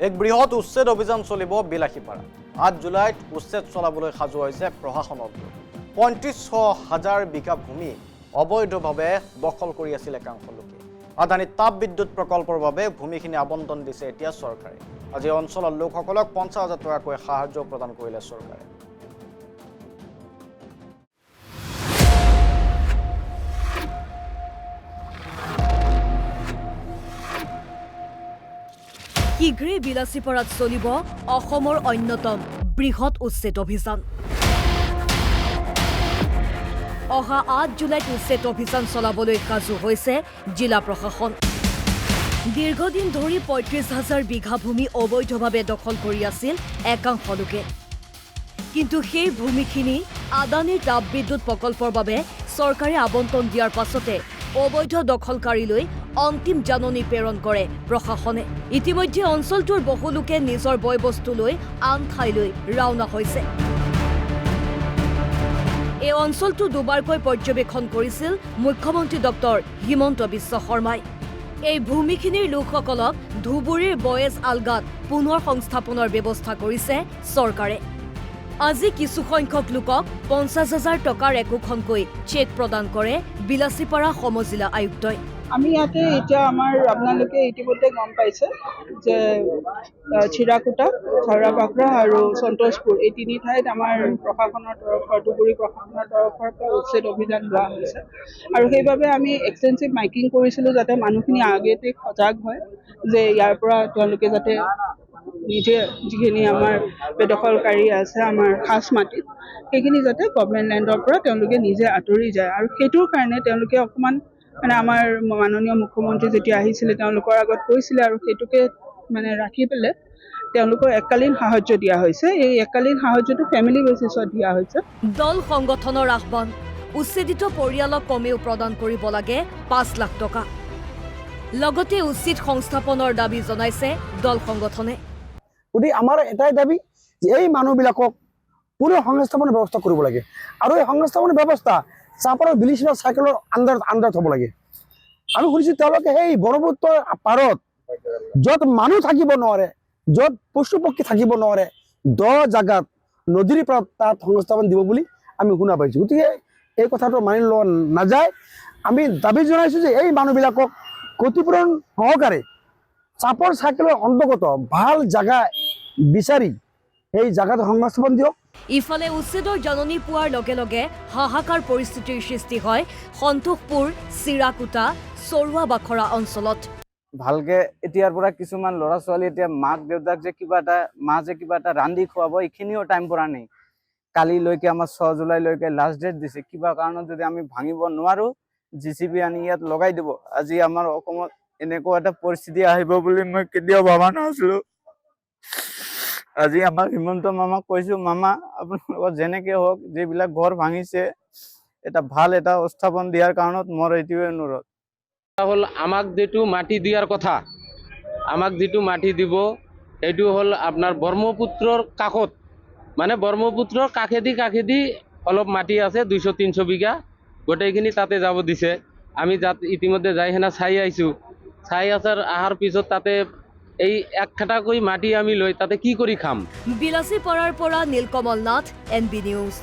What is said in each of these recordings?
এক বৃহৎ উচ্ছেদ অভিযান চলিব বিলাসীপাৰা ৮ জুলাইত উচ্ছেদ চলাবলৈ সাজু হৈছে প্ৰশাসনৰ দল ৩৫,০০০ বিঘা ভূমি অবৈধভাৱে দখল কৰি আছিল একাংশ লোকে আদানী তাপ বিদ্যুৎ প্ৰকল্পৰ বাবে ভূমিখিনি আবণ্টন দিছে এতিয়া চৰকাৰে আজি অঞ্চলৰ লোকসকলক ৫০,০০০ টকাকৈ সাহায্য প্ৰদান কৰিলে চৰকাৰে শীঘ্ৰেই বিলাসীপাৰাত চলিব অসমৰ অন্যতম বৃহৎ উচ্ছেদ অভিযান অহা ৮ জুলাইত উচ্ছেদ অভিযান চলাবলৈ সাজু হৈছে জিলা প্ৰশাসন দীৰ্ঘদিন ধৰি ৩৫,০০০ বিঘা ভূমি অবৈধভাৱে দখল কৰি আছিল একাংশ লোকে কিন্তু সেই ভূমিখিনি আদানীৰ তাপ বিদ্যুৎ প্ৰকল্পৰ বাবে চৰকাৰে আবণ্টন দিয়াৰ পাছতে অবৈধ দখলকাৰীলৈ অন্তিম জাননী প্ৰেৰণ কৰে প্ৰশাসনে ইতিমধ্যে অঞ্চলটোৰ বহু লোকে নিজৰ বয়বস্তু লৈ আন ঠাইলৈ ৰাওনা হৈছে এই অঞ্চলটো দুবাৰকৈ পৰ্যবেক্ষণ কৰিছিল মুখ্যমন্ত্ৰী ডক্টৰ হিমন্ত বিশ্ব শৰ্মাই এই ভূমিখিনিৰ লোকসকলক ধুবুৰীৰ বয়েজ আলগাত পুনৰ সংস্থাপনৰ ব্যৱস্থা কৰিছে চৰকাৰে আজি কিছু সংখ্যক লোকক ৫০,০০০ টকাৰ একোখনকৈ চেক প্ৰদান কৰে বিলাসীপাৰা সমজিলা আয়ুক্তই আমি ইয়াতে এতিয়া আমাৰ আপোনালোকে ইতিমধ্যে গম পাইছে যে চিৰাকুটা ঝাৰাবাকৰা আৰু সন্তোষপুৰ এই তিনি ঠাইত আমাৰ প্ৰশাসনৰ তৰফৰ ধুবুৰী প্ৰশাসনৰ তৰফৰ পৰা উচ্ছেদ অভিযান লোৱা হৈছে আৰু সেইবাবে আমি এক্সটেনচিভ মাইকিং কৰিছিলোঁ যাতে মানুহখিনি আগতে সজাগ হয় যে ইয়াৰ পৰা তেওঁলোকে যাতে নিজে যিখিনি আমাৰ বেদখলকাৰী আছে আমাৰ খাছ মাটিত সেইখিনি যাতে গভৰ্ণমেণ্ট লেণ্ডৰ পৰা তেওঁলোকে নিজে আঁতৰি যায় আৰু সেইটোৰ কাৰণে তেওঁলোকে অকণমান মানে আমাৰ মাননীয় মুখ্যমন্ত্ৰী যেতিয়া আহিছিলে তেওঁলোকৰ আগত কৈছিলে আৰু সেইটোকে মানে ৰাখি পেলাই তেওঁলোকৰ এককালীন সাহায্য দিয়া হৈছে এই এককালীন সাহায্যটো ফেমিলি বেচিছত দিয়া হৈছে দল সংগঠনৰ আহ্বান উচ্ছেদিত পৰিয়ালক কমেও প্ৰদান কৰিব লাগে ৫ লাখ টকা লগতে উচিত সংস্থাপনৰ দাবী জনাইছে দল সংগঠনে গতিকে আমাৰ এটাই দাবী যে এই মানুহবিলাকক পুনৰ সংস্থাপনৰ ব্যৱস্থা কৰিব লাগে আৰু এই সংস্থাপনৰ ব্যৱস্থা চাপাৰৰ বিলিচিৰা চাইকেলৰ আণ্ডাৰত হ'ব লাগে আমি শুনিছোঁ তেওঁলোকে সেই ব্ৰহ্মপুত্ৰৰ পাৰত য'ত মানুহ থাকিব নোৱাৰে য'ত পশু পক্ষী থাকিব নোৱাৰে দ জাগাত নদীৰ পাৰত তাত সংস্থাপন দিব বুলি আমি শুনা পাইছোঁ গতিকে এই কথাটো মানি লোৱা নাযায় আমি দাবী জনাইছোঁ যে এই মানুহবিলাকক ক্ষতিপূৰণ সহকাৰে চাপৰ চাইকেলৰ অন্তৰ্গত ভাল জাগা বিচাৰি এই জাগাটো সংস্থাপন দিয়ক ইফালে উচ্ছেদৰ জাননী পোৱাৰ লগে লগে হাহাকাৰ পৰিস্থিতিৰ সৃষ্টি হয় সন্তোষপুৰ চিৰাকুটা চৰুৱা বাখৰা অঞ্চলত ভালকে এতিয়াৰ পৰা কিছুমান ল'ৰা ছোৱালী এতিয়া মাক দেউতাক যে কিবা এটা ৰান্ধি খুৱাব এইখিনিও টাইম পৰা নাই কালিলৈকে আমাৰ ৬ জুলাইলৈকে লাষ্ট ডেট দিছে কিবা কাৰণত যদি আমি ভাঙিব নোৱাৰো জিচিবি আনি ইয়াত লগাই দিব আজি আমাৰ অসমত এনেকুৱা এটা পৰিস্থিতি আহিব বুলি মই কেতিয়াও ভবা নাছিলো আজি আমাৰ হিমন্ত মামাক কৈছো মামা আপোনালোকৰ যেনেকে হওক যিবিলাক ঘৰ ভাঙিছে এটা ভাল এটা স্থাপন দিয়াৰ কাৰণত মোৰ এইটোৱে অনুৰোধ হল আমাক যেটো মাটি দিয়াৰ কথা আমাক যেটো মাটি দিব এইটো হল আপোনাৰ ব্ৰহ্মপুত্ৰৰ কাষত মানে ব্ৰহ্মপুত্ৰৰ কাষেদি অলপ মাটি আছে ২০০-৩০০ বিঘা গোটেইখিনি তাতে যাব দিছে আমি ইতিমধ্যে যাই হেনা চাই আহিছো চাই আহাৰ পিছত তাতে এই এক খাটাকৈ মাটি আমি লৈ তাতে কি কৰি খাম বিলাসীপাৰাৰ পৰা Nilkamal Nath NB news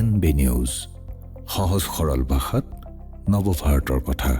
NB news সহজ সৰল ভাষাত নৱভাৰতৰ কথা